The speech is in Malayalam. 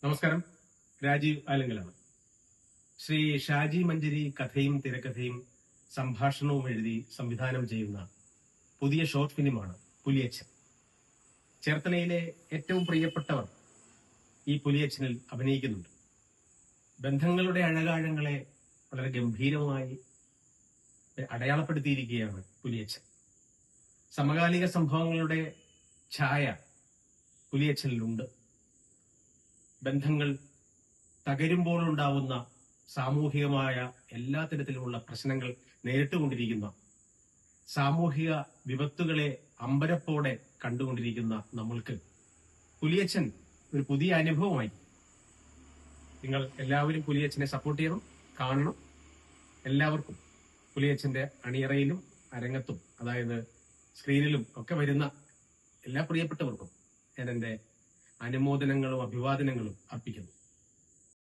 നമസ്കാരം. രാജീവ് ആലങ്കലാണ്. ശ്രീ ഷാജി മഞ്ചരി കഥയും തിരക്കഥയും സംഭാഷണവും എഴുതി സംവിധാനം ചെയ്യുന്ന പുതിയ ഷോർട്ട് ഫിലിമാണ് പുലിയച്ചൻ. ചേർത്തലയിലെ ഏറ്റവും പ്രിയപ്പെട്ടവർ ഈ പുലിയച്ചനിൽ അഭിനയിക്കുന്നുണ്ട്. ബന്ധങ്ങളുടെ അഴകാഴങ്ങളെ വളരെ ഗംഭീരമായി അടയാളപ്പെടുത്തിയിരിക്കുകയാണ് പുലിയച്ചൻ. സമകാലിക സംഭവങ്ങളുടെ ഛായ പുലിയച്ചനിലുണ്ട്. ബന്ധങ്ങൾ തകരുമ്പോൾ ഉണ്ടാവുന്ന സാമൂഹികമായ എല്ലാ തരത്തിലുമുള്ള പ്രശ്നങ്ങൾ നേരിട്ടുകൊണ്ടിരിക്കുന്ന, സാമൂഹിക വിപത്തുകളെ അമ്പരപ്പോടെ കണ്ടുകൊണ്ടിരിക്കുന്ന നമ്മൾക്ക് പുലിയച്ചൻ ഒരു പുതിയ അനുഭവമായി. നിങ്ങൾ എല്ലാവരും പുലിയച്ചനെ സപ്പോർട്ട് ചെയ്യണം, കാണണം. എല്ലാവർക്കും പുലിയച്ചന്റെ അണിയറയിലും അരങ്ങത്തും, അതായത് സ്ക്രീനിലും ഒക്കെ വരുന്ന എല്ലാ പ്രിയപ്പെട്ടവർക്കും ഞാൻ എന്റെ അനുമോദനങ്ങളും അഭിവാദനങ്ങളും അർപ്പിക്കുന്നു.